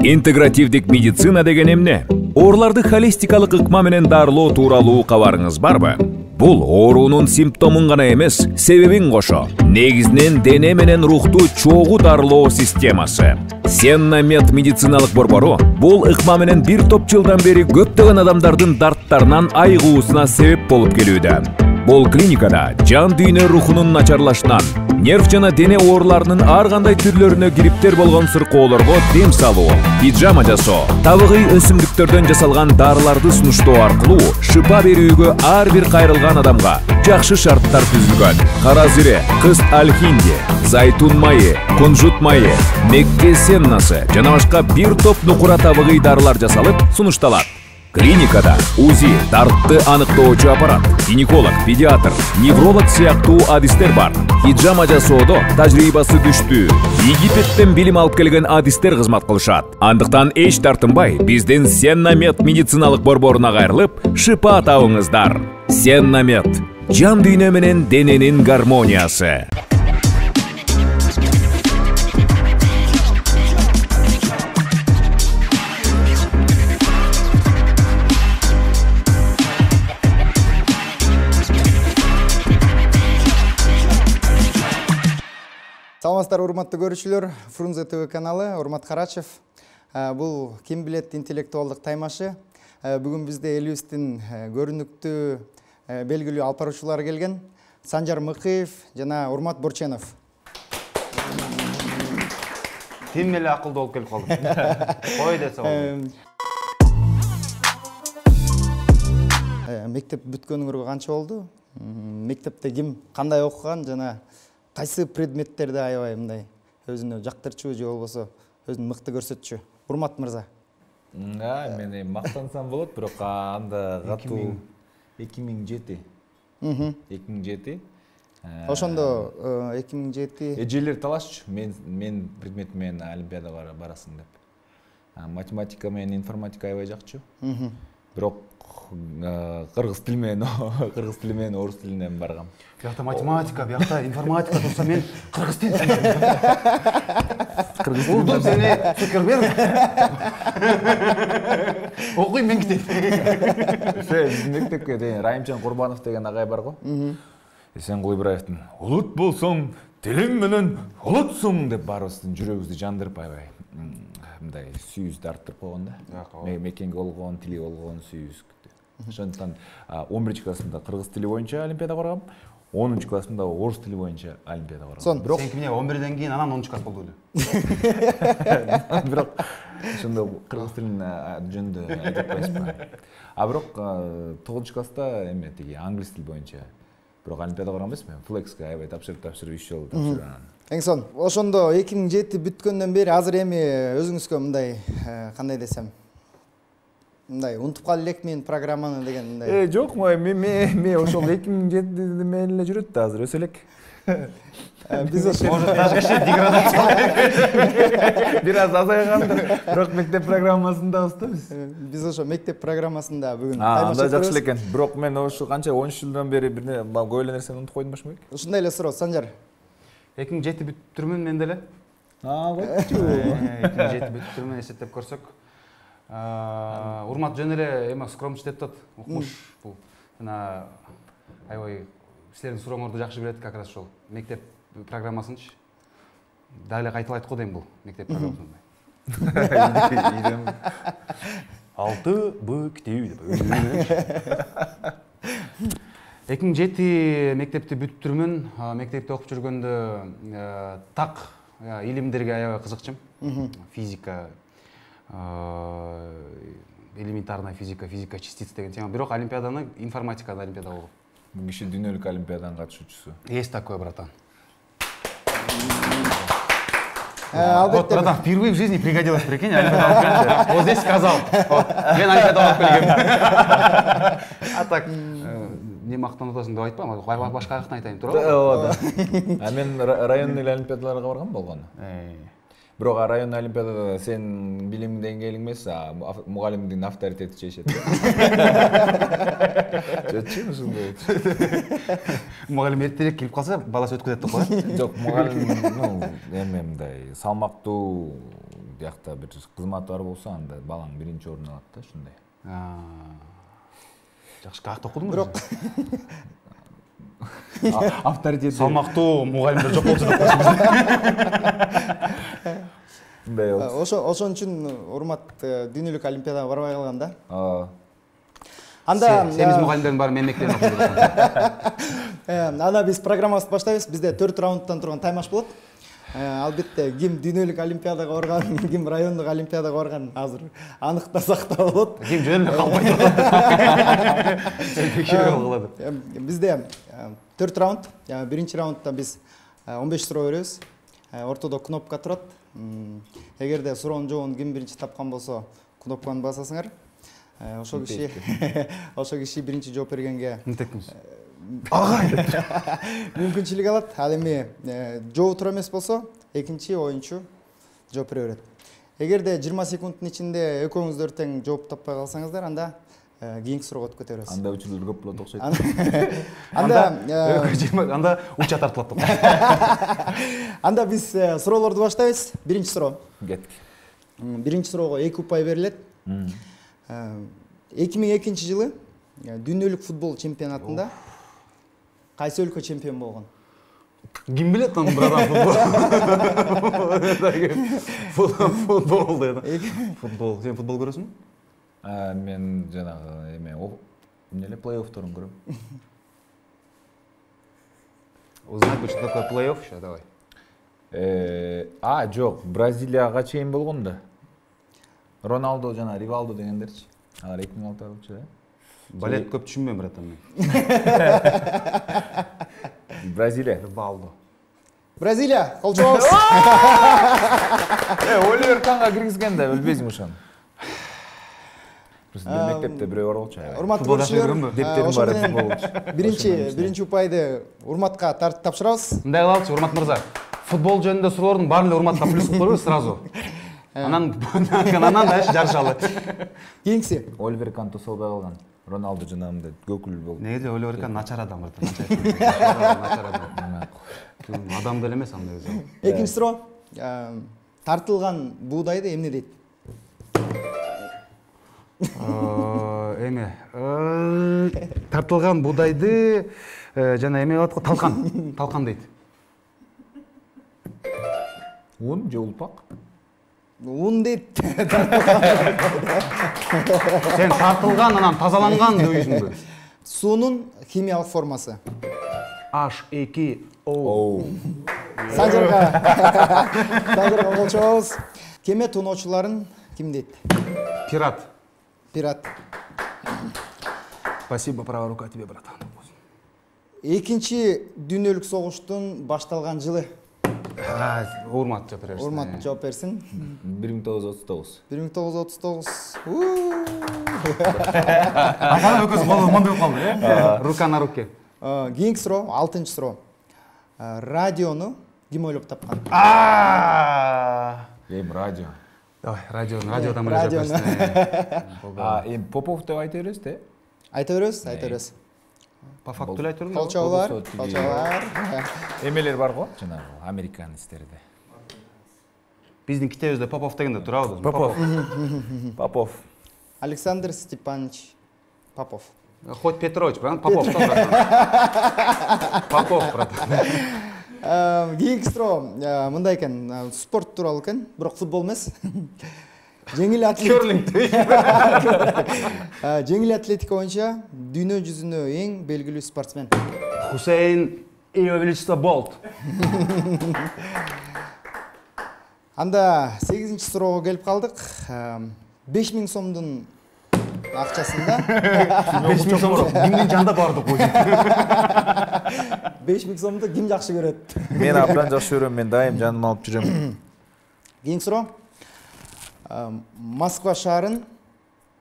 Интегративдик медицина деген эмне? Ооруларды холистикалык ыкма менен дарылоо тууралуу кабарыңыз барбы? Бул оорунун симптомун гана эмес, себебин кошо, негизинен дене менен рухту чогуу дарылоо системасы. Сенна Мед медициналык борбору бул ыкма менен бир топ жылдан бери көптөгөн адамдардын дарттарынан айыгуусуна себеп болуп келүүдө. Бул клиникада жан дүйнө рухунун начарлашынан, нерв жана дене ооруларынын ар кандай түрлөрүнө кириптер болгон сыркоолорго дем салуу, пижама жасоо, табигый өсүмдүктөрдөн жасалган дарыларды сунуштоо аркылуу шыпа берүүгө ар бир кайрылган адамга жакшы шарттар түзүлгөн. Кара зире, кыз алхинди, зайтун майы, кунжут майы, мекке сеннасы жана башка бир топ нукура табигый дарылар жасалып сунушталат. Клиникада УЗИ, дартты аныктоочу аппарат, гинеколог, педиатр, невролог сыяктуу адистер бар. Пижама жасоодо тажрыйбасы күчтүү, Египеттен билим алып келген адистер кызмат кылышат. Андыктан эч тартынбай, биздин Сенна Мед медициналык борборуна кайрылып, шыпа табыңыздар. Сенна Мед, жан дүйнө менен дененин гармониясы. Саламатсыздар, урматтуу көрүүчүлөр, Фрунзе ТВ каналы, Урмат Карачев. Бул ким билет интеллектуалдык таймашы. Бүгүн бизде элибиздин көрүнүктүү белгилүү алып баруучулары келген. Санжар Мыкыев жана Урмат Борченов. Тим эле акылдуу болуп келип калдым. Кой десе болду. Мектеп бүткөнүңөргө канча болду? Мектепте ким кандай окуган жана кайсы предметтерди аябай мындай өзүнө жактырчу же болбосо өзүн мыкты көрсөтчү? Урмат мырза. Мен мактансам болот, бирок анда катуу 2007. 2007. Ошондо 2007 эжелер талашчу. Мен предметим менен олимпиадага барасың деп. Математика менен информатика аябай жакчу. Бирок кыргыз тили менен орус тилинен баргам. Бияқта математика, бияқта информатика турса мен кыргыз тил. Урдум сени фикир бер. Окуйм мен кетем. Биздин мектепке дейин Райымжан Курбанов деген агай бар го. Эсенгул Ибраевдин улут болсоң, тилиң менен улутсуң деп баарыбыздын жүрөгүбүздү жандырып аябай мындай сүйүүбүздү арттырып койгон да. Мекенге болгон, тили болгон сүйүүбүз. Ошондуктан 11-классымда кыргыз тили боюнча олимпиадага баргам, 10-классымда орус тили боюнча олимпиадага баргам. Бирок сеники эмне 11ден кийин анан 10-класс болду эле. Бирок ошондо кыргыз тилин жөнүндө айтып атпайсызбы? Бирок 9-класста эме тиги англис тил боюнча бирок олимпиадага барган эмесмин. Флекске аябай тапшырып 3 жолу тапшырган. Эңсон, ошондо 2007 бүткөндөн бери азыр эми өзүңүзгө мындай кандай десем, мындай унутуп калып элекмин программаны деген мындай. Жок, мен ошол 2007 менен эле жүрөт да азыр өсө элек. Биз ошо бир аз азайгандыр, бирок мектеп программасындабыз да биз. Биз ошо мектеп программасында бүгүн анда жакшы эле экен. Бирок мен ошо канча 13 жылдан бери бир көп эле нерсени унутуп койдум башым керек. Ушундай эле суроо, Санжар. 2007 бүттүрмүн мен деле. Койчу. 2007 бүттүрмүн эсептеп көрсөк. Урмат жөн эле эме скромчу деп атат. Укмуш бул. Жана аябай силердин сурооңорду жакшы билет как раз ошол мектеп программасынчы. Дагы эле кайталайт го дейм бул мектеп программасын. 6 бүктүү деп. 2007 мектепти бүттүрмүн. Мектепте окуп жүргөндө так илимдерге аябай кызыкчумун. Физика, элементарная физика, физика частиц деген тема. Бирок олимпиаданы информатикада олимпиада болду. Бул киши дүйнөлүк олимпиаданын катышуучусу. Есть такое, братан. Албетте. Братан, впервые в жизни пригодилось, прикинь, олимпиада. Вот здесь сказал. Мен олимпиада болуп келгем. А так не мактанып атасың деп айтпайм, башка жактан айтайын, туурабы? Мен районный олимпиадаларга баргам болгону. Бирок районный олимпиадада сен билим деңгээлиң эмес, мугалимдин авторитети чечет. Жөтчү ушундай. Мугалим эртерээк келип калса, баласы өткүзөт деп коет. Жок, мугалим эме мындай салмактуу биякта бир кызмат бар болсо анда балаң биринчи орун алат да ушундай. Жакшы каякта окудуң? Бирок Авторитет. Салмактуу мугалимдер жок болчу деп Мындай болчу. ошон үчүн урмат дүйнөлүк олимпиадага барбай калган да. Анда сemiz мугалимдердин баары мен мектебинде окуйт. Анда биз программабызды баштайбыз. Бизде 4 раундтан турган таймаш болот. Албетте ким дүйнөлүк олимпиадага барган, ким райондук олимпиадага барган азыр аныктасак да болот. Ким жөнүндө калбай турат. Бизде 4 раунд. Биринчи раундда биз 15 суроо беребиз. Ортодо кнопка турат. Эгерде суроонун жообун ким биринчи тапкан болсо, кнопканы басасыңар. Ошол киши биринчи жооп бергенге мүмкүнчүлүк алат. Ал эми жообу туура эмес болсо, экинчи оюнчу жооп бере берет. Эгерде 20 секундтун ичинде экөөңүздөр тең жооп таппай калсаңыздар, анда кийинки суроого өтүп кете беребиз. Анда учурлар көп болот окшойт. Анда уча тартылат. Анда биз суроолорду баштайбыз. Биринчи суроо. Кетик. Биринчи суроого 2 упай берилет. 2002 жылы дүйнөлүк футбол чемпионатында кайсы өлкө чемпион болгон? Ким билет аны братан футбол дейт. Футбол. Сен футбол көрөсүңбү? Мен жанагы эме эмне плей-оффторун көрөм. Узнать бы, что такое плей-офф, сейчас давай. Жок, Бразилияга чейин болгон да. Роналдо жана Ривалдо дегендерчи. Алар 2006 болчу, да? Балет көп түшүнбөйм, братан мен. Бразилия. Ривалдо. Бразилия, кол чабабыз. Оливер Канга киргизген да, билбейсиң ошону. Мектепте бирөө бар болчу. Урматтуу көрүүчүлөр, биринчи упайды Урматка тапшырабыз. Мындай кылалычы, Урмат мырза. Футбол жөнүндө суроолордун баарын эле Урматка плюс кылып койбойбу сразу. Анан дальше жарышалы. Кийинкиси. Оливер Кан тосолбой калган. Роналдо жанагындай көкүл болду. Неге Оливер Кан начар адам братан, начар адам. Адам деле эмес андай өзү. Экинчи суроо. Тартылган буудайды эмне дейт? Эме тартылган буудайды жана эме кылат го, талкан дейт. Un же улпак? Un дейт. Сен тартылган анан тазаланган дейсиңби? Суунун химиялык формасы. H2O. Санжарга кол чабабыз. Кеме тоноочуларын ким дейт? Пират. Пират. Спасибо, правая рука тебе, братан. Экинчи дүйнөлүк согуштун башталган жылы. Урмат жооп берерсиң. Урмат жооп берсин. 1939. 1939. Анан экөөсү колу мондой болуп калды, э? Рука на руке. Кийинки суроо, 6-чы суроо. Радиону ким ойлоп тапкан? Радио. Давай, радиодан эле жооп берсин. Попов деп айта бересиз, да? Айта беребиз. По факту эле айтып Кол чабуулар. Эмелер бар го, жанагы американецтерде. Биздин китебибизде Попов дегенде турабыз. Попов. Александр Степанович Попов. Хоть Петрович, братан, Попов, братан. Попов, братан. Кийинки суроо мындай экен, спорт тууралуу экен, бирок футбол эмес. Жеңил атлетика боюнча дүйнө жүзүнө эң белгилүү спортсмен. Хусейн Иович Болт. Анда 8-чи суроого келип калдык. 5000 сомдун акчасында 5000 сом кимдин жанында барды го. 5000 сомду ким жакшы көрөт? Мен абдан жакшы көрөм, мен дайым жаныма алып жүрөм. Кийинки суроо. Москва шаарын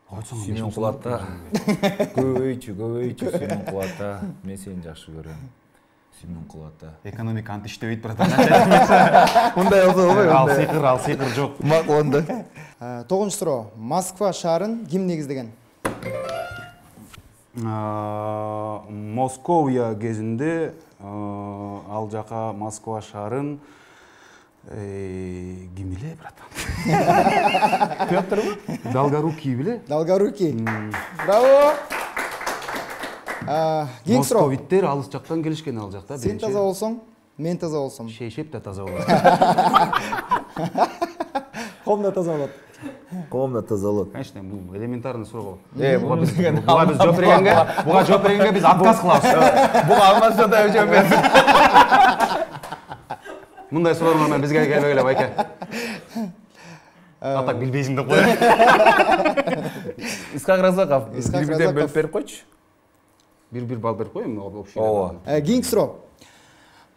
Сүймөн кулатта. Көбөйчү сүймөн кулатта. Мен сени жакшы көрөм. Сүймөн кулатта. Экономика анты иштебейт, братан. Мындай болсо болбойбу. Ал сыйкыр жок. Макуланды. 9-чу суроо. Москва шаарын ким негиздеген? Московия кезинде ал жака Москва шаарын Ким биле, братан? Петрбы? Долгорукий биле? Долгорукий. Браво. Кийинки суроо. Московиттер алыс жактан келишкен ал жакта. Сен таза болсоң, мен таза болсом. Шейшеп да таза болот. Комда таза болот. Комната таза болот. Конечно, бул элементарный суроо. Буга Буга биз жооп бергенге биз отказ кылабыз. Буга алмаса да өчөм мен. Мындай суроолор менен бизге келбегиле, байке. Атак билбейсиң деп кой. Исхак Разаков, Исхак бир-бирден Разаков. бөлүп берип койчу. Бир балл берип коеюн общий. Ооба. Кийинки суроо.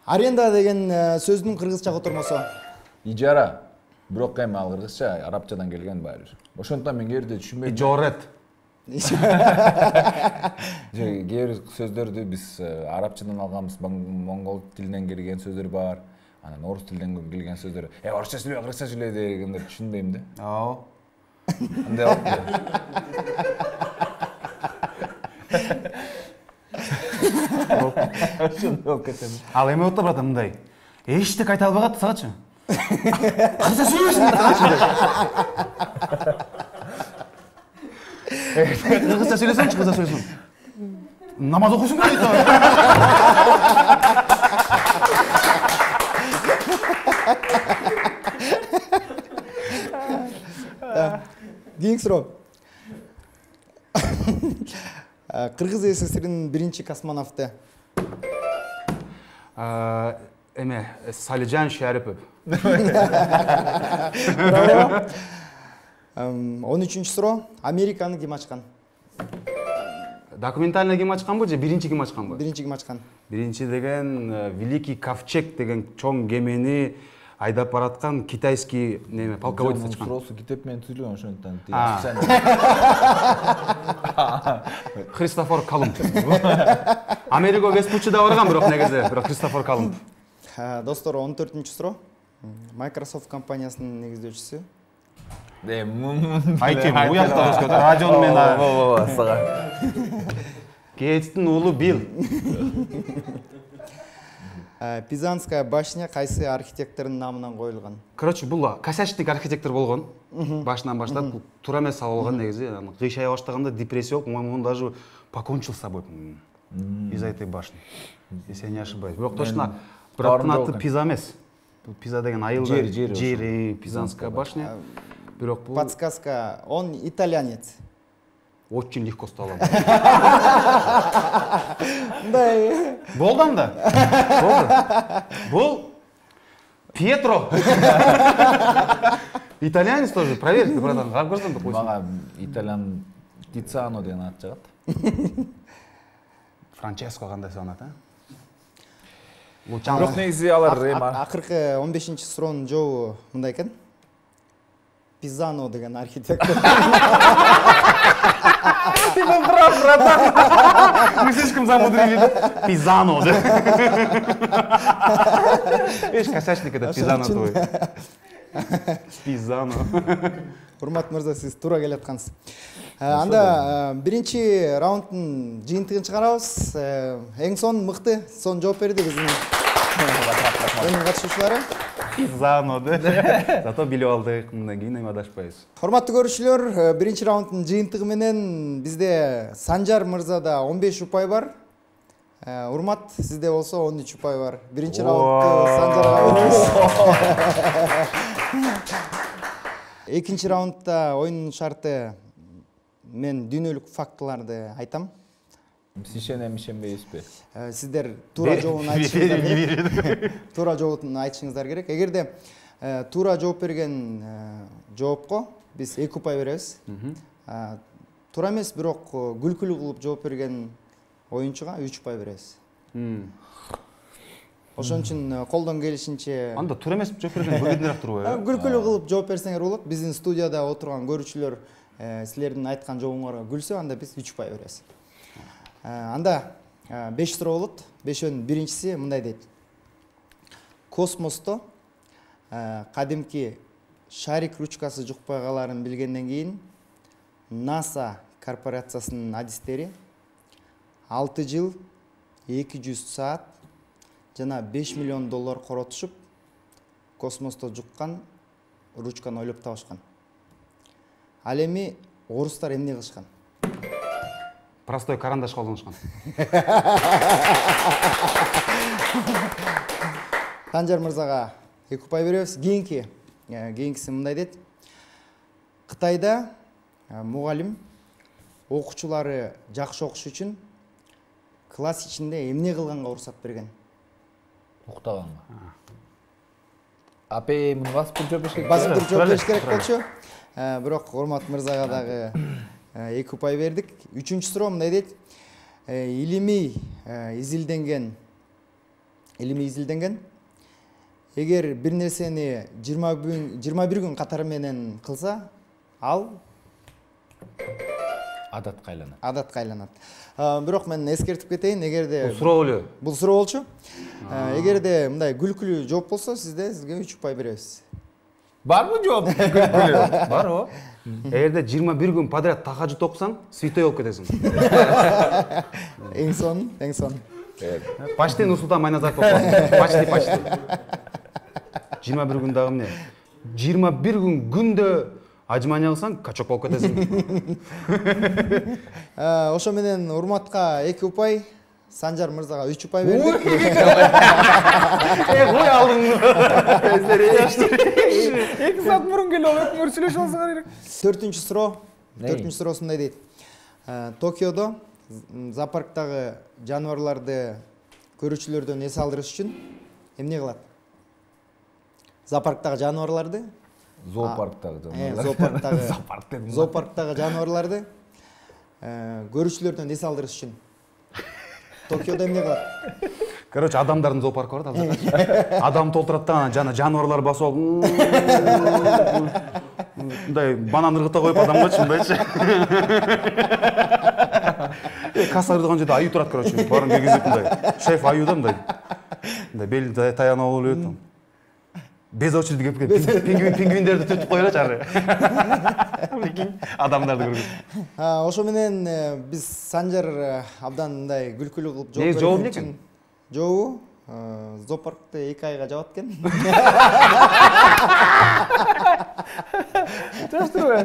Аренда деген сөздүн кыргызча котормосу. Ижара. Бирок эми ал кыргызча, арабчадан келген баары бир. Ошондуктан мен кээ бирде түшүнбөйм. Ижорет. Кээ бир сөздөрдү биз арабчадан алганбыз, моңгол тилинен келген сөздөр бар. Анан орус тилинен келген сөздөр. Орусча сүйлөбөй, кыргызча сүйлөй дегендер түшүнбөйм да. Ооба. Андай болуп. Ошондой болуп кетем. Ал эме болот да, братан, мындай. Эчтек айта албай калды сагачы. Кыргызча сүйлөйсүң сагачы. Кыргызча сүйлөсөңчү, кыргызча сүйлөсөң. Намаз окуйсуң да дейт. Кийинки суроо. Кыргыз СССРинин биринчи космонавту. Эме Салижан Шарипов. 13-чү суроо. Американы ким ачкан? Документальный ким ачканбы же биринчи ким ачканбы? Биринчи ким ачкан? Биринчи деген Великий Ковчег деген чоң кемени айдап бараткан китайский неме полководец ачкан. Суроосу китеп менен түзүлгөн, ошондуктан. Христофор Колумб. Америка Веспуччида барган, бирок негизи, бирок Христофор Колумб. Достор, 14-чү суроо. Microsoft компаниясынын негиздөөчүсү. Айтем, уякта өскөт, радион менен. Ооба, сага. Гейтстин уулу Билл. Пизанская башня кайсы архитектордун намынан коюлган? Короче, бул косячник архитектор болгон. Башынан баштап туура эмес салган негизи. Кыйшая баштаганда депрессия болуп, он даже покончил с собой из-за этой башни. Если я не ошибаюсь. Бирок точно браттын аты Пиза эмес. Пиза деген айылда жери, Пизанская башня. Бирок бул Подсказка, он итальянец. очень легко стало. Мындай. Болды анда? Болды. Бул Пьетро. Итальянец тоже. Проверь, братан. Карап көрсөң да койсуң. Мага итальян Тициано деген ат жагат. Франческо кандай санат, а? Бирок негизи алар Акыркы 15-чи суроонун жообу мындай экен. Пизано деген архитектор. Ты был прав, братан. Мы слишком замудрили. Пизано. Видишь, косячник это Пизано твой. Пизано. Урмат мырза, сиз туура келаткансыз. Анда биринчи раунддун жыйынтыгын чыгарабыз. Эң сонун мыкты сонун жооп берди биздин катышуучулары. Пизано, да? Зато билип алдык, мындан кийин эми адашпайбыз. Урматтуу көрүүчүлөр, биринчи раунддун жыйынтыгы менен бизде Санжар мырзада 15 упай бар. Урмат, сизде болсо 13 упай бар. Биринчи раундду Санжарга беребиз. Экинчи раундда оюндун шарты мен дүйнөлүк фактыларды айтам. Ишенем, ишенбейсизби? Сиздер туура жообун айтышыңыздар керек. Туура жообун айтышыңыздар керек. Эгерде туура жооп берген жоопко биз 2 упай беребиз. Туура эмес, бирок күлкүлүү кылып жооп берген оюнчуга 3 упай беребиз. Ошон үчүн колдон келишинче Анда туура эмес жооп берген бөлгөндөрөк турбайбы? Күлкүлүү кылып жооп берсеңер болот. Биздин студияда отурган көрүүчүлөр силердин айткан жообуңарга күлсө, анда биз 3 упай беребиз. Анда 5 суроо болот. 5-өн биринчиси мындай дейт. Космосто кадимки шарик ручкасы жукпай каларын билгенден кийин NASA корпорациясынын адистери 6 жыл 200 саат жана $5 миллион коротушуп космосто жуккан ручканы ойлоп табышкан. Ал эми орустар эмне кылышкан? Простой карандаш колдонушкан. Санжар мырзага 2 упай беребиз. Кийинкиси мындай дейт. Кытайда мугалим окуучулары жакшы окуш үчүн класс ичинде эмне кылганга уруксат берген? Уктаганга. Апе муну басып жооп бериш керек. Басып туруп жооп бериш керек болчу. Бирок урмат мырзага дагы 2 упай бердик. 3-чү суроо мындай дейт. Илимий изилденген. Эгер бир нерсени 21 күн катары менен кылса, ал Адатка айланат. Адатка айланат. Бирок мен эскертип кетейин, эгерде бул суроо болчу. Эгерде мындай күлкүлүү жооп болсо, сизге 3 упай беребиз. Барбы жооп? Күлкүлүү. Барбы? Эгерде 21 күн подряд тахажжуд окусаң, святой болуп кетесиң. Эң сон. Почти Нурсултан Майназаров болуп. Почти. 21 күн дагы эмне? 21 күн күндө ажмания кылсаң, качок болуп кетесиң. Ошо менен урматка 2 упай, Санжар мырзага 3 упай бердик. Кой алдың. 2 саат мурун келип алып көрсүлөшүп алсаңар керек. 4-чү суроо. 4-чү суроосу мындай дейт. Токиодо зоопарктагы жаныбарларды көрүүчүлөрдөн эс алдырыш үчүн эмне кылат? Зоопарктагы жаныбарларды зоопарктагы жаныбарларды көрүүчүлөрдөн эс алдырыш үчүн Токиодо эмне кылат? Короче, адамдардын зоопаркы бар да. Адам толтурат да, жана жаныбарлар басып алып. Мындай банан ыргыта коюп адамгачы мындайчы. Касса ырдыган жерде аю турат, короче. Барын киргизип мындай. Шеф аю да мындай. Мындай бели таянып алып элек. Без очереди кеп пингвиндерди түртүп коёлачы ары. Адамдарды көргөн. Ошо менен биз Санжар абдан мындай күлкүлүү кылып жооп берген. Жооп экен? Жообу зоопаркты 2 айга жабат экен. Жакшырбы?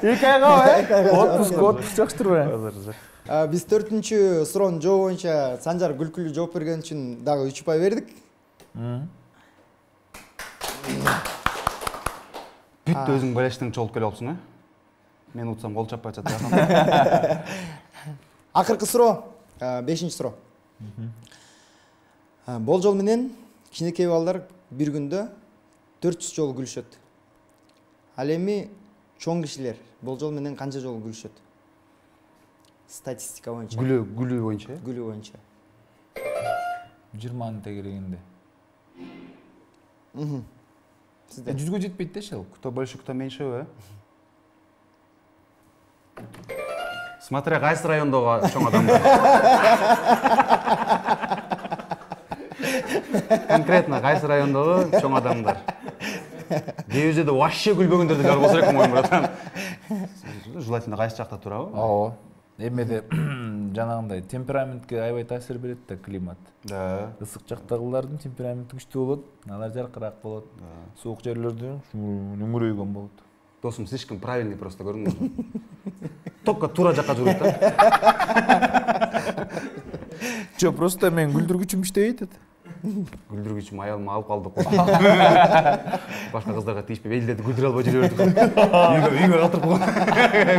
2 айга отпуск жакшырбы? Биз 4-чү суроонун жообу боюнча Санжар күлкүлүү жооп берген үчүн дагы 3 упай бердик. Бүт өзүң байлаштың чолуп келип алыпсың, э? Мен утсам кол чаппай атат. Акыркы суроо, 5-чү суроо. Болжол менен кичинекей балдар бир күндө 400 жолу күлүшөт. Ал эми чоң кишилер болжол менен канча жолу күлүшөт? Статистика боюнча. Күлүү боюнча. 20 тегерегинде. Сизде 100гө жетпейт да шел. Кто больше, кто меньше, э? Смотря кайсы райондогу чоң адамдар. Конкретно кайсы райондогу чоң адамдар. Кээ жерде вообще күлбөгөндөрдү көрүп болсо керек, моюн братан. Желательно кайсы жакта турабы? Ооба. Эмеде жанагындай темпераментке аябай таасир берет да климат. Да. Ысык жактагылардын темпераменти күчтүү болот, алар жаркыраак болот. Суук жерлердин үңүрөйгөн болот. Досум, слишком правильный просто көрүнүп. Только тура жакка жүрөт да. Жо, просто мен күлдүргүчүм иштебейт атат. Күлдүргүчүм аялым алып калдык. Башка кыздарга тийишпей, элдерди күлдүрө албай жүрө бердик. Үйгө калтырып койгон.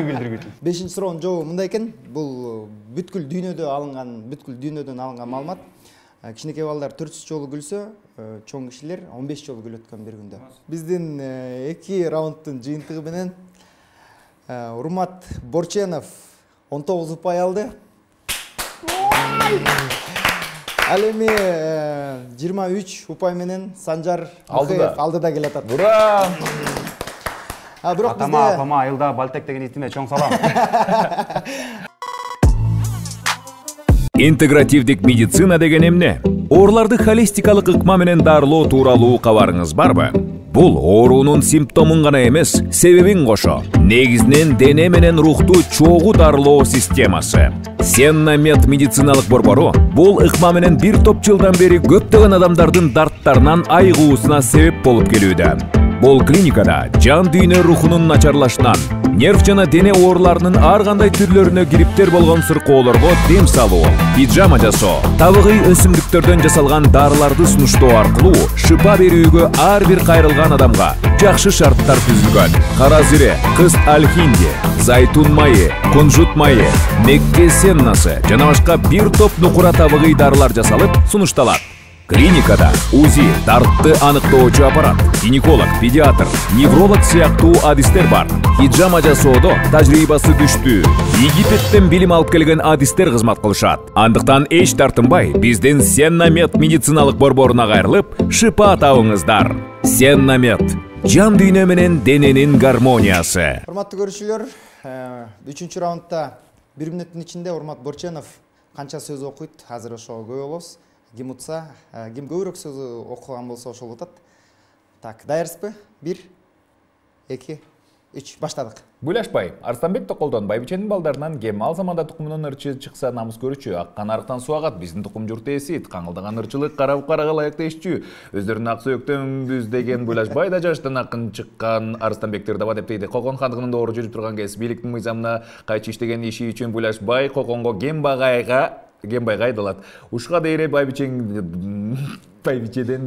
Күлдүргүчүм. 5-чи суроонун жообу мындай экен. Бул бүткүл дүйнөдөн алынган маалымат. Кичинекей балдар 400 жолу күлсө, чоң кишилер 15 жолу күлөт экен бир күндө. Биздин 2 раундтун жыйынтыгы менен Урмат Борченов 19 упай алды. Ал эми 23 упай менен Санжар алдыда келатат. Ура! Бирок атама, апама, айылда Балтек деген итиме чоң салам. Интегративдик медицина деген эмне? Ооруларды холистикалык ыкма менен дарылоо тууралуу кабарыңыз барбы? бул оорунун симптомун гана эмес, себебин кошо негизинен дене менен рухту чогуу дарылоо системасы. Сеннамед медициналык борбору бул ыкма менен бир топ жылдан бери көптөгөн адамдардын дарттарынан айыгуусуна себеп болуп келүүдө. Бул клиникада жан дүйнө рухунун начарлашынан, нерв жана дене ооруларынын ар кандай түрлөрүнө кириптер болгон сыркоолорго дем салуу, пижама жасоо, табигый өсүмдүктөрдөн жасалган дарыларды сунуштоо аркылуу шыпа берүүгө ар бир кайрылган адамга жакшы шарттар түзүлгөн. Кара зире, кыст алхинди, зайтун майы, кунжут майы, мекке сеннасы жана башка бир топ нукура табигый дарылар жасалып сунушталат. Клиникада УЗИ, дартты аныктоочу аппарат, гинеколог, педиатр, невролог сыяктуу адистер бар. Хиджама жасоодо тажрыйбасы күчтүү, Египеттен билим алып келген адистер кызмат кылышат. Андыктан эч тартынбай, биздин Сеннамед медициналык борборуна кайрылып, шыпа табыңыздар. Сеннамед, жан дүйнө менен дененин гармониясы. Урматтуу көрүүчүлөр, 3-чү раундда 1 мүнөттүн ичинде Урмат Борченов канча сөз окуйт, азыр ошого күбө болобуз. Ким утса, ким көбүрөөк сөз окуган болсо ошол утат. Так, даярсызбы? 1, 2, 3, баштадык. Буйлашпай, Арстанбек Токолдон байбиченин балдарынан кем ал заманда тукумунун ырчы чыкса намыс көрүүчү, аккан арыктан суу агат, биздин тукум журт ээси, каңылдаган ырчылык карага ылайык ээсчү, өздөрүнүн ак сөөктөнбүз деген Буйлашпай да жаштан акын чыккан Арстанбектер даба деп дейди. Кокон хандыгынын доору жүрүп турган кез бийликтин мыйзамына кайчы иштеген иши үчүн Буйлашпай Коконго Кембайга айдалат. Ушка дейре байбичеден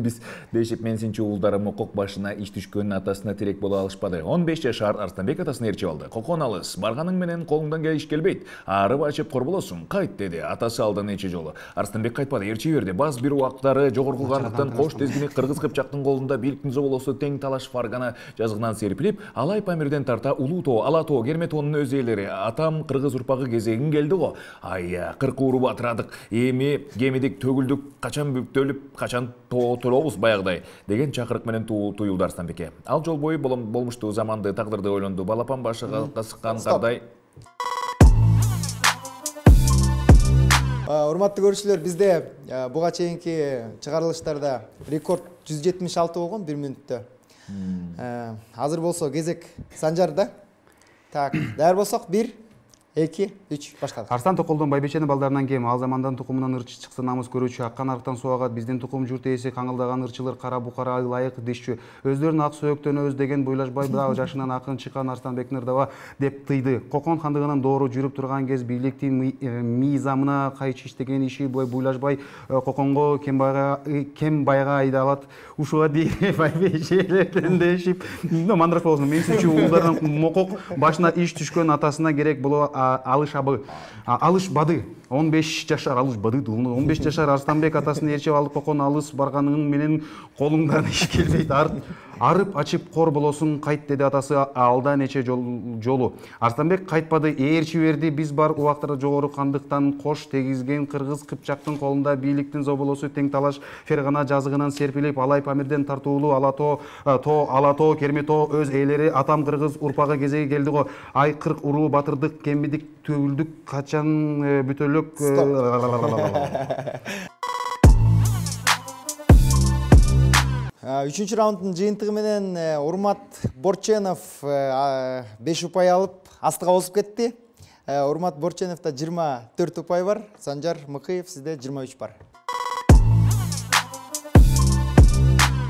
биз дешип мен синчи уулдарым укук башына иш түшкөн атасына тирек боло алышпады. 15 жашар Арстанбек атасын ээрчип алды. Кокон алыс, барганың менен колуңдан иш келбейт. Арып ачып кор болосуң. Кайт деди. Атасы алды нече жолу. Арстанбек кайтпады, ээрчи берди. Баз бир убактары жогоркулгандыктан кош тезгини кыргыз кыпчактын колунда бийликтин зоболосу тең талаш фаргана жазыгынан серпилип, Алай Памирден тарта Улуу Тоо, Ала Тоо, Керме тоонун өз ээлери, атам кыргыз урпагы кезегин келди го. Ай, 40 уру батырадык. Эми кемидик төгүлдүк, качан бүктөлүп, качан толобуз баягыдай деген чакырык менен туюлду Арстанбекке. Ал жол бою болмуштуу заманды, тагдырды ойлонду. Балапан башыга сыккан кардай. Урматтуу көрүүчүлөр, бизде буга чейинки чыгарылыштарда рекорд 176 болгон 1 мүнөттө. Азыр болсо кезек Санжарда. Так, даяр болсок 1, 2, 3, баштадык. Арстан Токолдон байбиченин балдарынан кем ал замандан тукумунан ырчы чыкса намыс көрүүчү, аккан арыктан суу агат, биздин тукум журт ээси, каңылдаган ырчылар кара букара ылайык дешчү, өздөрүнүн ак сөөктөн өз деген Буйлашпай да жашынан акын чыккан Арстанбектин ырдава деп тыйды. Кокон хандыгынын доору жүрүп турган кез бийликтин мыйзамына кайчы иштеген иши Буйлашпай Коконго Кембайга айдалат. Ушуга дейин байбичелерден дешип, мандырак болсун, мен синчи уулдардын мокок башына иш түшкөн атасына керек боло алышбады. 15 жашар алышбады. 15 жашар Арстанбек атасын ээрчип алып Кокон алыс барганыңын менен колуңдан иш келбейт. Арып ачып кор болосуң, кайт деди атасы алда нече жолу. Арстанбек кайтпады, ээрчи берди. Биз бар убактарда жогору кандыктан кош тегизген кыргыз кыпчактын колунда бийликтин зоболосу тең талаш фергана жазыгынан серпилип, Алай Памирден тартуулуу Ала Тоо, Керме Тоо өз ээлери, атам кыргыз урпагы кезеги келди го. Ай 40 уруу батырдык, кемидик төгүлдүк, качан бүтөлөк. Үчүнчү раунддун жыйынтыгы менен Урмат Борченов 5 упай алып астыга басып кетти. Урмат Борченовда 24 упай бар, Санжар Мыкыев сизде 23 бар.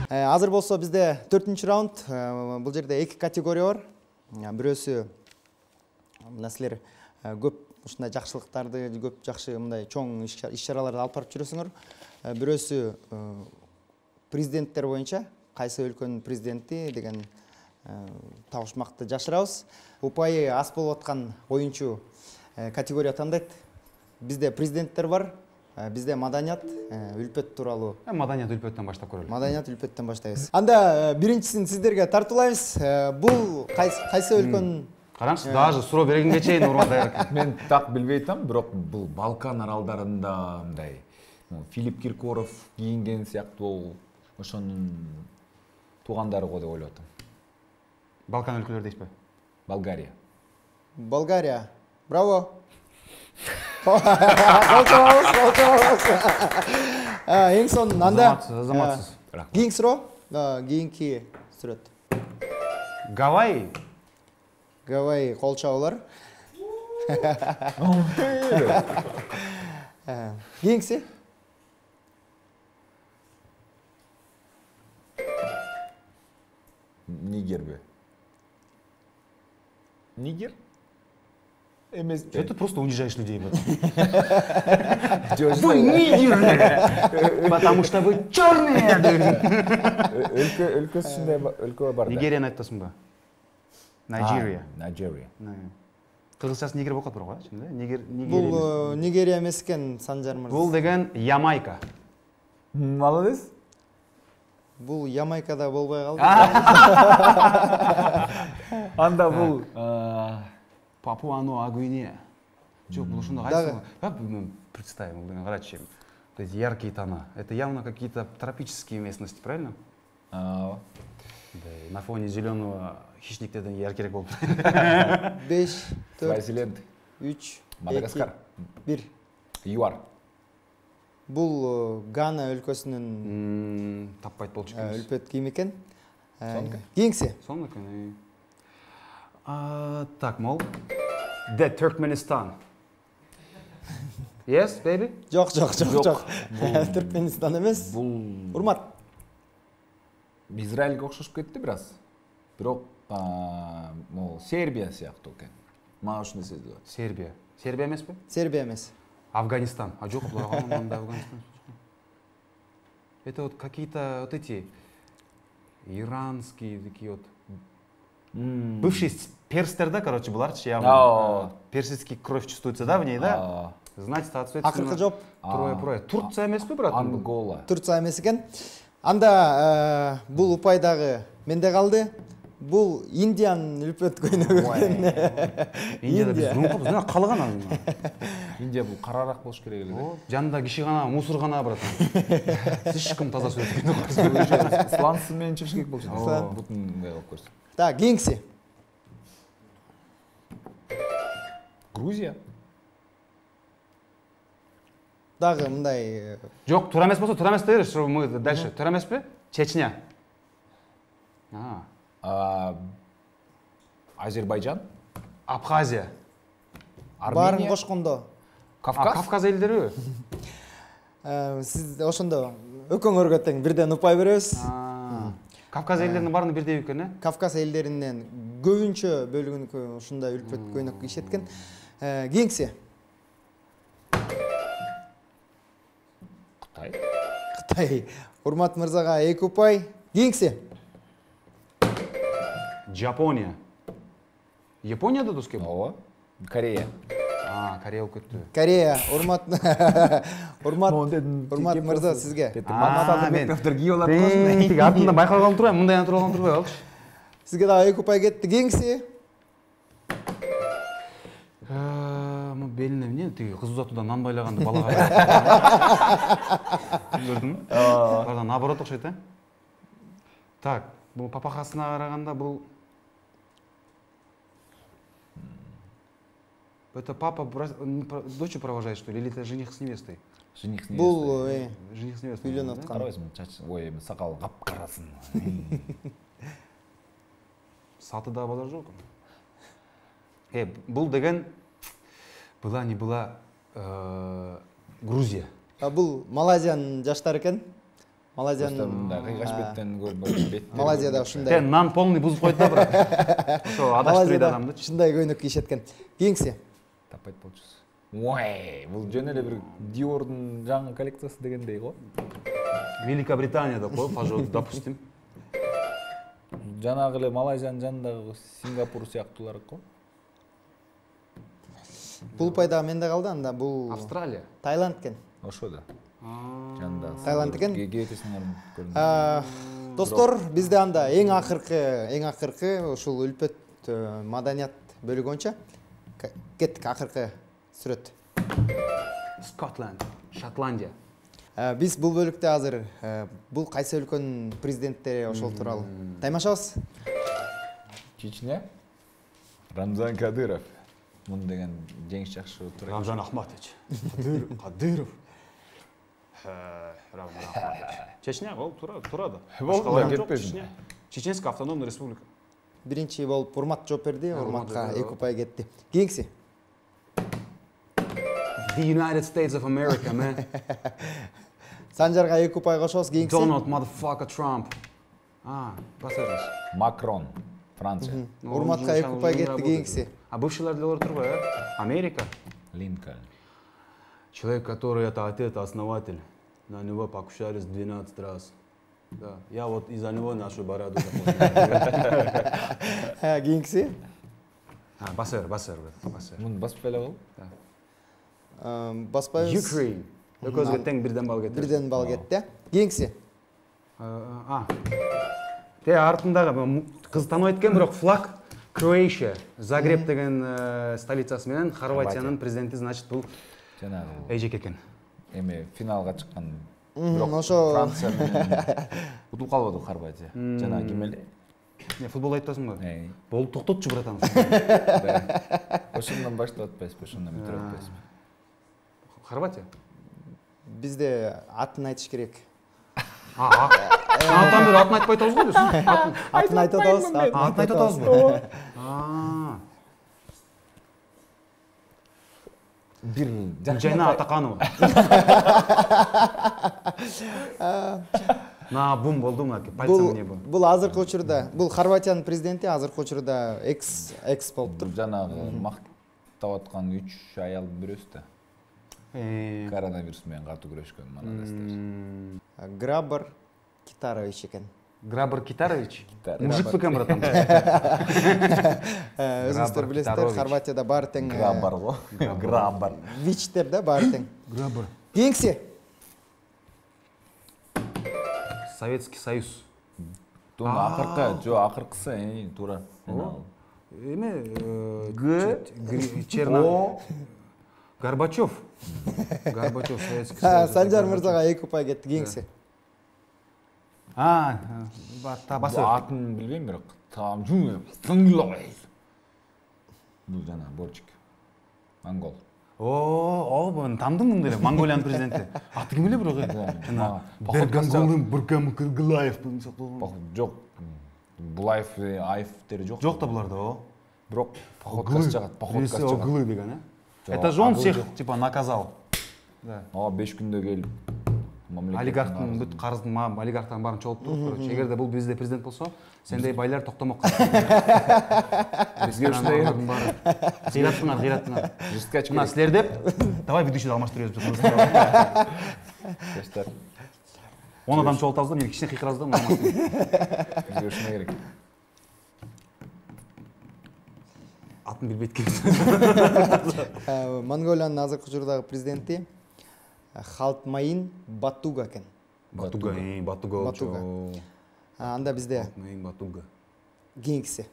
Азыр болсо бизде 4-чү раунд. Бул жерде 2 категория бар. Бирөөсү мынасилер көп ушундай жакшылыктарды, көп жакшы мындай чоң иш-чараларды алып барып жүрөсүңөр. Бирөөсү президенттер боюнча кайсы өлкөнүн президенти деген табышмакты жашырабыз. Упайы аз болуп аткан оюнчу категория тандайт. Бизде президенттер бар, бизде маданият, үлпөт тууралуу. Маданият үлпөттөн баштап көрөлү. Маданият үлпөттөн баштайбыз. Анда биринчисин сиздерге тартуулайбыз. Бул кайсы өлкөнүн Караңыз, даже суроо бергенге чейин урмат. Мен так билбей атам, бирок бул Балкан аралдарында мындай Филипп Киркоров кийинген сыяктуу ошонун туугандары го деп ойлоп атам. Балкан өлкөлөрү дейсизби? Болгария. Болгария. Браво. Эң сонун анда Азаматсыз. кийинки суроо, кийинки сүрөт. Гавайи. Гавайи кол чабуулар. Кийинкиси. Нигерби. Нигер? Эмес. Что ты просто унижаешь людей? Вы нигеры! Потому что вы черные! Өлкөсү ушундай өлкө бар да. Нигерияны айтасың ба? Найджерия. Найджерия. Кыргызчасы нигер болуп калат бирок, чынында? Бул Нигерия эмес экен, Санжар мырза. Бул деген Ямайка. Молодец. Бул Ямайкада болбой калды. Анда бул Папуа-Нуа Гвинея. Жок, бул ушундай кайсы? Как мы представим, бул карачы. То есть яркие тона. Это явно какие-то тропические местности, правильно? Да, на фоне зеленого хищниктерден яркирээк болуп. 5, 4, Свазиленд, 3, Мадагаскар, 1. ЮАР. Бул Гана өлкөсүнүн Таппайт болчу экенбиз. өлпөт кийим экен. Сонука. Кийинкиси. Сонука. Так, мол. The Turkmenistan. Yes, baby? Жок. Түркменистан эмес. Бул Урмат. Израилге окшошуп кетти бир аз. Бирок могу Сербия сыяктуу экен. Мага ушундай сезилип атат. Сербия. Сербия эмеспи? Сербия эмес. Афганистан. А жок, Афганистан. Это вот какие-то вот эти иранские такие вот бывшие перстер, да, короче, буларчы явно. Персидский кровь чувствуется, да, в ней, да? Значит, соответственно... Акыркы жоп. Трое. Турция эмеспи, брат? Ангола. Турция эмес экен. Анда бул упайдагы менде калды. Бул Индиянын өлпөт көйнөгү экен. Индияда биз румкабыз, мына калган аны. Индия бул карараак болуш керек эле. Жанында киши гана, мусор гана, брат. Слишком таза сүрөт. Слансы менен чыгыш керек болчу. Слан. Бутун мындай кылып көрсөт. Так, кийинкиси. Грузия. Дагы мындай Жок, туура эмес болсо туура эмес дейбиз, мы дальше. Туура эмеспи? Чечня. Азербайджан. Абхазия. баарын Армения. кошкондо Кавказ элдерби? сиз ошондо экөөңөргө тең бирден упай беребиз. Кавказ элдеринин баарында бирдей экен, э? Кавказ элдеринен көбүнчө бөлүгүнү ушундай өлпөт көйнөк кийишет экен. Кийинкиси. Кытай. Урмат мырзага 2 упай. Кийинкиси. Жапония. Японияда дос кем? Ооба. Корея. Корея болуп кетти. Корея. Урмат мырза сизге. Мен артында байкалып калып турбайм, мындай турып калып турбай калчы. Сизге дагы 2 упай кетти. Кийинкиси. Белине эмне тиги кыз узатуудан нан байлаганды балага. Көрдүңбү? Баарда наоборот окшойт, э? Так, бул папахасына караганда бул это папа дочь провожает, что ли? Или это жених с невестой? Жених с невестой. Бул Жених с невестой. үйлөнүп аткан. Карабайсыңбы, чач, ой, сакал капкарасын. Сатыда базар жок. Бул деген была не была Грузия. Бул Малайзиянын жаштары экен. Малайзиянын кыйгаш беттен көрбөй. Малайзияда ушундай. Нан полный бузуп койду да, брат. Ошо адаштырды адамды. Ушундай көйнөк кийишет экен. Кийинкиси. Таппайт болчусуз. Ой, бул жөн эле бир Dior'дун жаңы коллекциясы дегендей го. Великобританияда кой, пожалуйста, допустим. Жанагы эле Малайзиянын жанындагы Сингапур сыяктуулар го. Бул пайда менде калды, анда бул Австралия. Таиланд экен. Ошо да. Жанында. Таиланд экен. Кетесиңер көрдүм. Достор, бизде анда эң акыркы ушул өлпөт маданият бөлүгү боюнча кеттик акыркы сүрөт. Скотланд, Шотландия. Биз бул бөлүктө азыр бул кайсы өлкөнүн президенттери ошол тууралуу таймашабыз. Чечня. Рамзан Кадыров. Мун деген жеңиш жакшы турат. Рамзан Ахматович. Кадыров. Рамзан Ахматович. Чечня, ол турады. Болду да кетпесин. Чеченская автономная республика. Биринчи болуп Урмат жооп берди, Урматка 2 ұпай кетти. Кийинкиси. The United States of America, man. Санжарга 2 ұпай кошобуз. Кийинкиси. Donald motherfucker Trump. Басарыз. Макрон, Франция. Урматка 2 ұпай кетти. Кийинкиси. А бывший дело турбо, Америка. Линкольн. Человек, который это отец, основатель. На него покушались 12 раз. Да. Я вот из-за него нашу бороду запомнил. Кийинкиси. Басар. Муну басып беле бол. Баспайбыз. Ukraine. Экөөсүгө тең бирден балл кетти. Бирден балл кетти. Кийинкиси. Те артындагы кыз таныбайт экен, бирок флаг Croatia, Загреб деген столицасы менен Хорватиянын президенти, значит, бул Жанагы эжек экен. эме финалга чыккан. Ошо Франция менен утуп калбады Хорватия. Жанагы ким эле? Футбол айтпасыңбы? Болуп токтотчу братан. Ошондон баштап атпайсызбы, ошондон бүтүрүп атпайсызбы? Хорватия? бизде атын айтыш керек. Атын бери атын айтпай атабыз го биз. Атын айтып атабыз. Атын айтып атабызбы? Бир Жайна Атаканова. На бум болду му аке? Пальцем не бум. Бул азыркы учурда, бул Хорватиянын президенти азыркы учурда экс болуптур. Жанагы мактап аткан 3 аялдын бирөөсү да. Коронавирус менен катуу күрөшкөн молодецтер. Грабар Китарович экен. Грабар Китарович? Мужик бекен братан. Өзүңүздөр билесиздер, Хорватияда баары тең Грабар го. Грабар. Вичтер да баары тең. Грабар. Кийинкиси. Советский Союз. Акыркысы, туура. Эме Черно. Горбачев. Советский Союз. Санжар мырзага 2 ұпай кетти. Кийинкиси. Басып. Атын билбейм, бирок там Сыңгылай. Бул жана Борчик. Монгол. Мен тандым деле, Монголиянын президенти. Аты ким эле бирок? Жана Берганголым Бургам Кыргылаев болмусак. Жок. Булаев, Аевтери жок. Жок да буларда, Бирок походкасы жагат, Гылы деген, Это же он всех типа наказал. Да. 5 күндө келип олигархтын бүт карыздын олигархтардын баарын чогултуп туруп, короче, эгерде бул бизде президент болсо, сендей байлар токтомок калат. Бизге ушундай кыйраттыңар. Мына силер деп, давай ведущийди алмаштырып жүрөбүз. Жаштар. 10 адам чогултабыз да, мен кичине кыйкырабыз да, бизге ушундай керек. Атын билбейт экен. Монголиянын азыркы учурдагы президенти Халтмайын Батуга экен. Батуга. Анда бизде Батуга. Кийинкиси.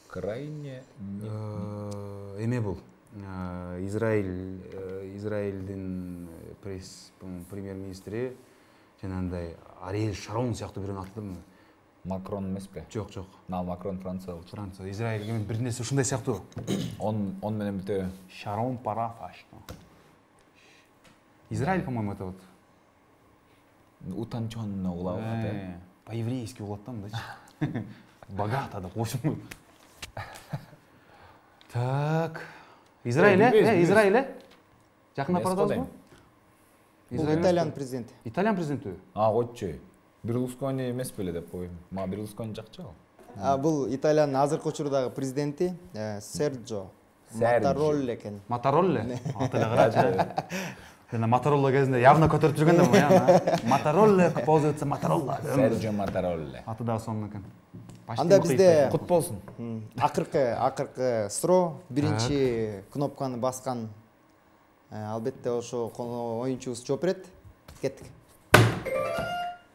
Крайне эме бул. Израилдин премьер-министри жанагындай Ариэль Шарон сыяктуу бирөөнү атадым. Макрон эмеспи? Жок. Макрон Франция. Израиль бир нерсе ушундай сыяктуу. Он менен бүтө. Шарон Парафаш. Израиль, по-моему, это вот. Утонченно углават. По-еврейски углат там, да? Богато, да, в общем. Так. Израиль? Жакында парадабызбы? Италиян президенти. Италиян президенти? Койчу. Берлускони эмес беле деп коеюн. Мага Берлускони жакчы ал. Бул Италиянын азыркы учурдагы президенти Серджо Матаролле экен. Матаролле? Аты эле карачы. Жана Моторолла кезинде явно көтөрүп жүргөн да бул. Моторолле пользуется Моторолла. Серджо Моторолле. Аты дагы сонун экен. Анда бизде кут болсун. Акыркы суроо биринчи кнопканы баскан албетте ошо оюнчубуз жооп берет. Кеттик.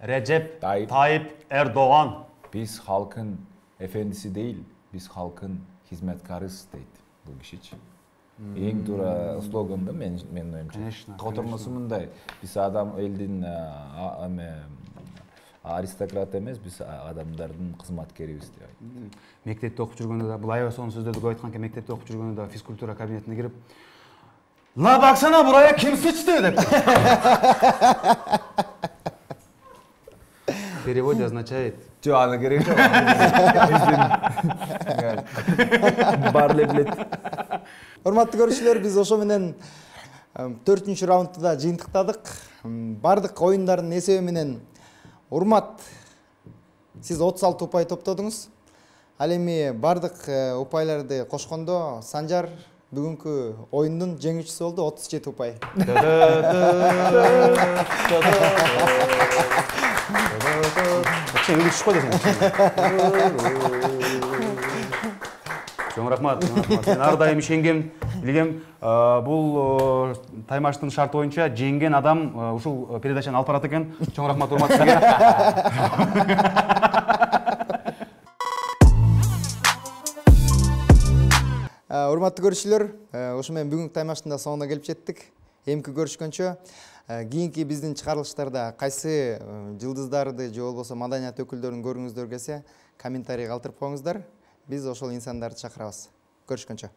Recep Tayyip Erdoğan. Биз халкын эфендиси дейил, биз халкын хизметкарыбыз дейт бул кишичи. Эң туура слоган да менин оюмча. Котормосу мындай: биз элдин аристократ эмес, биз адамдардын кызматкерибиз деп айт. Мектепте окуп жүргөндө да бул аябай сонун сөздөрдү көп айткан экен. Мектепте окуп жүргөндө да физкультура кабинетине кирип, "Ла баксана, бурая ким сычты?" деп. переводе означает. Жок, аны керек жок. Бар эле билет. Урматтуу көрүүчүлөр, биз ошо менен 4-чү раундду да жыйынтыктадык. Бардык оюндардын эсеби менен Урмат, сиз 36 упай топтодуңуз. Ал эми бардык упайларды кошкондо Санжар бүгүнкү оюндун жеңүүчүсү болду, 37 упай. Вообще үлүкүш кой десең. Чоң рахмат. Мен ар дайым ишенгем, билгем, бул таймаштын шарты боюнча жеңген адам ушул передачаны алып барат экен. Чоң рахмат Урмат сизге. Урматтуу көрүүчүлөр, ошо менен бүгүнкү таймаштын да соңуна келип жеттик. Эмки көрүшкөнчө, кийинки биздин чыгарылыштарда кайсы жылдыздарды же болбосо маданият өкүлдөрүн көргүңүздөр келсе, комментарий калтырып коюңуздар. Биз ошол инсандарды чакырабыз. Көрүшкөнчө.